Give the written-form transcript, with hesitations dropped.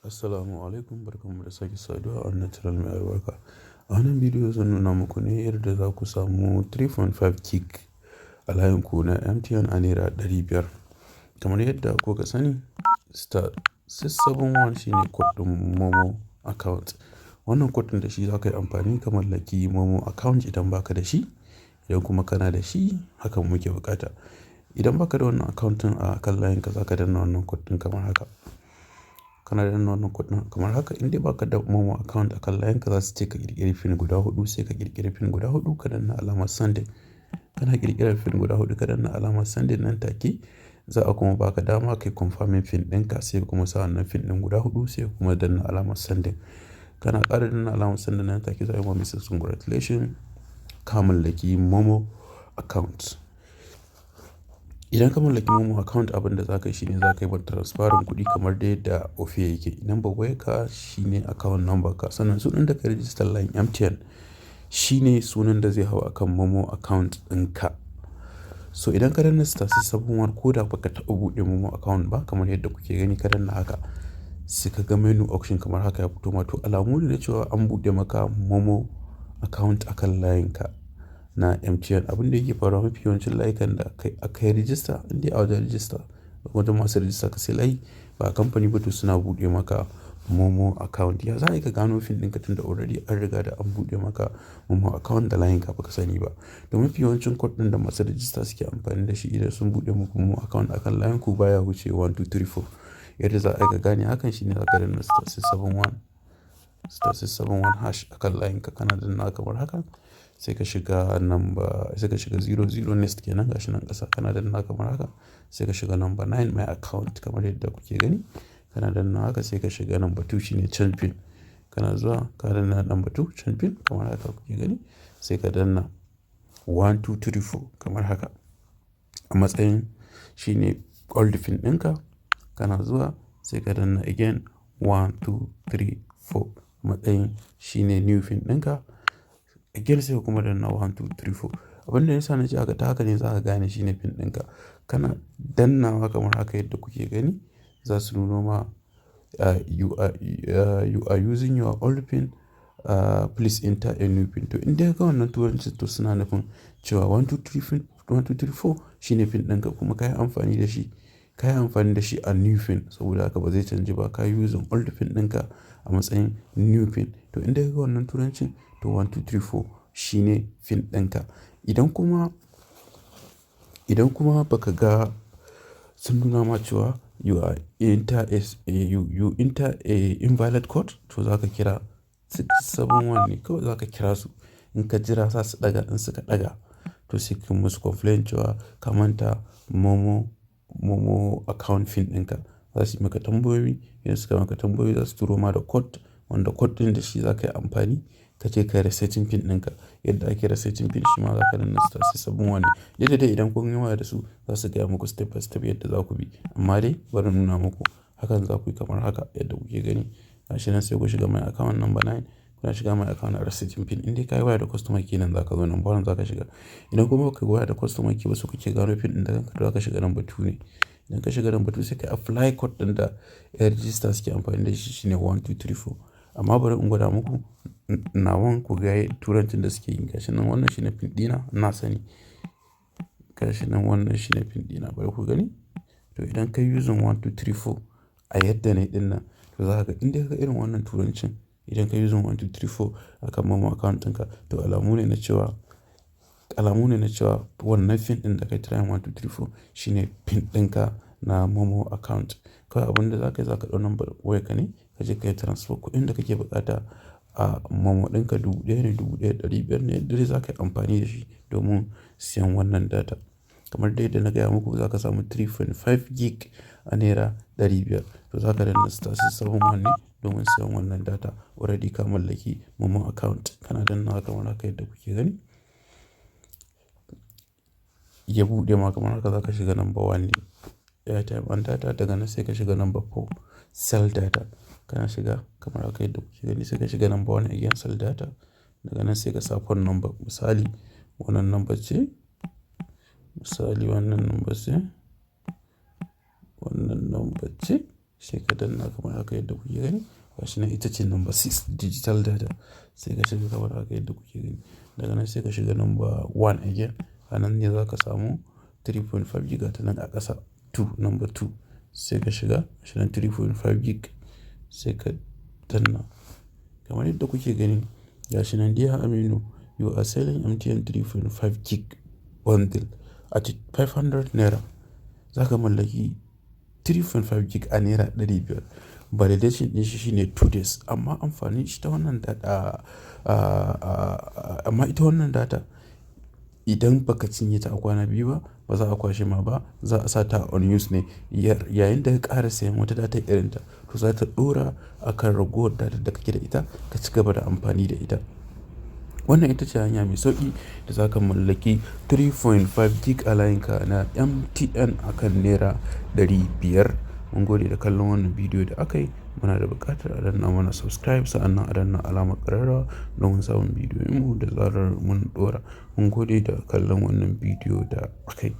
Assalamu alaikum, barkanmu da sake saduwa a wannan channel mai albarka. A wannan bidiyo zan nuna muku ne yadda za ku samu 3.5 gig a layin ku na MTN a naira 500. Kamar yadda kuka sani, *671 shine code ɗin Momo account. Wannan code ɗin da shi za ka yi amfani ka mallaki Momo account idan baka da shi. Idan kuma kana da shi, hakan muke bukata. Idan baka da wannan account ɗin a kan layin ka, za ka danna wannan code ɗin kamar haka. Kana danna wannan code ɗin kamar haka. In dai baka da Momo account a kan layin ka, za su ce ka ƙirƙiri pin guda huɗu, sai ka ƙirƙiri pin guda huɗu ka danna alamar sending. Kana ƙirƙirar pin guda huɗu ka danna alamar sending, nan take za a kuma baka dama kai confirming pin ɗinka, sai kuma sa wannan pin ɗin guda huɗu, sai kuma danna alamar sending. Kana ƙara danna alamar sending, nan take za a yi ma message congratulations, ka mallaki Momo account. Idan ka mallaki Momo account, abin da za ka yi shine za ka yi transferin kuɗi kamar dai yadda Opay yake. Number wayarka shine account number ka, sannan sunan da ka register line MTN shine sunan da zai hau akan Momo account ɗinka. So idan ka danna *671 ko da baka taɓa buɗe Momo account ba, kamar yadda kuke gani ka danna haka, sai ka ga menu option kamar haka ya fito ma, to alamu ne na cewa an buɗe maka Momo account akan layin ka na MTN. Abin da yake faruwa mafi yawancin layukan da aka yi register, indai a wajen register, wajen masu register ka sai layi ba a kamfani ba, to suna buɗe maka Momo account. Ya za a yi ka gano pin ɗinka tun da already an riga da an buɗe maka Momo account da layin ka baka sani ba. Da mafi yawancin code ɗin da masu register suke amfani da shi idan sun buɗe muku Momo account akan layin ku baya wuce 1234. Yadda za a yi ka gane hakan shine za ka danna *671 hash akan layin ka. Kana danna kamar haka, sai ka shiga number, sai ka shiga 00 next kenan, gashi nan ƙasa. Kana danna kamar haka, sai ka shiga number 9 my account kamar yadda kuke gani. Kana danna haka, sai ka shiga number 2 shine change pin. Kana zuwa ka danna number 2 change pin kamar haka kuke gani, sai ka danna 1234 kamar haka a matsayin shine old pin ɗinka. Kana zuwa sai ka danna again 1234 a matsayin shine new pin ɗinka. Again sai kuma danna 1234. Abin da yasa na ce haka, ta haka ne za ka gane shine pin ɗinka. Kana dannawa kamar haka yadda kuke gani, za su nuno ma you are using your old pin, please enter a new pin. To in dai ga wannan turanci, to suna nufin cewa 1234 shine pin ɗinka, kuma ka yi amfani da shi, ka yi amfani da shi a new pin, saboda haka ba zai canji ba. Ka yi using old pin ɗinka a matsayin new pin. To in dai ga wannan turancin, to 1234 shine pin ɗinka. Idan kuma baka ga sun nuna ma cewa you enter a invalid code, to za ka kira 671 ne kawai, za ka kira su. In ka jira za su ɗaga, in suka ɗaga, to sai ka musu complain cewa ka manta Momo account pin ɗinka. Za su yi maka tambayoyi. Idan suka maka tambayoyi, za su turo ma da code, wanda code ɗin da shi za ka yi amfani ka je ka yi resetting pin ɗinka. Yadda ake resetting pin shi ma za ka danna *671 ne. Dai idan kun yi waya da su, za su gaya muku step by step yadda za ku bi. Amma dai bari in nuna muku, hakan za ku yi kamar haka yadda kuke gani. Gashi nan sai ku shiga my account number 9. Kuna shiga my account a resetting pin. In dai ka yi waya da customer key, nan za ka zo, number 1 za ka shiga. Idan kuma baka yi waya da customer key ba, su kuke gano pin ɗin da kanka, to za ka shiga number 2 ne. Idan ka shiga number 2, sai ka apply code ɗin da yan register suke amfani da shi, shine 1234. Amma bari in gwada muku nawan ku ga turancin da suke yi. Gashi nan wannan shine pin ɗina, na sani. Gashi nan wannan shine pin ɗina, bari ku gani. To idan ka yi using 1234 a yadda ne ɗin nan, to za ka ga in dai ka irin wannan turancin, idan ka yi using 1234 akan Momo account ɗinka, to alamu ne na cewa wannan pin ɗin da ka yi trying 1234 shine pin ɗinka na Momo account. Kawai abin da za ka yi, za ka ɗau number wayarka ne, ka je ka yi transfer kuɗin da kake buƙata a Momo ɗinka. 1000 ne, 1500 ne, dai za ka yi amfani da shi domin siyan wannan data. Kamar dai da na gaya muku, za ka samu 3.5 gig a naira 500. To za ka danna *671 ne domin siyan wannan data. Already ka mallaki Momo account. Kana dannawa kamar haka yadda kuke gani, ya buɗe ma kamar haka. Za ka shiga number 1 ne, airtime and data. Daga nan sai ka shiga number 4 sell data. Kana shiga kamar haka yadda kuke gani, sai ka shiga number 1 again sell data. Daga nan sai ka sa phone number. Misali wannan number ce, wannan number ce sai ka danna kamar haka yadda kuke gani. Gashi nan ita ce number 6 digital data. Sai ka shiga kamar haka yadda kuke gani. Daga nan sai ka shiga number 1 again. A nan ne za ka samu 3.5 gig ta nan a ƙasa 2 number 2. Sai ka shiga shi nan 3.5 gig sai ka danna. Kamar yadda kuke gani gashi nan Dear Aminu, you are selling MTN 3.5 gig bundle at 500 naira. Za ka mallaki 3.5 gig a naira 500. Validation ɗin shi shine 2 days. Amma amfani shi ta wannan data, amma ita wannan data idan baka cinye ta a kwana 2 ba, ba za a kwashe ma ba. Za a sa ta on use ne. Yayin da ka ƙara sayan wata data irin ta, to za ta ɗora akan ragowar data da kake da ita ka ci gaba da amfani da ita. Wannan ita ce hanya mai sauƙi da za ka mallaki 3.5 gig a layinka na MTN akan naira 500. Mun gode da kallon wannan bidiyo da aka yi. Muna da buƙatar a danna mana subscribe, sa'annan a danna alamar ƙararrawa domin samun bidiyoyinmu da zarar mun ɗora. Mun gode da kallon wannan bidiyo da aka yi.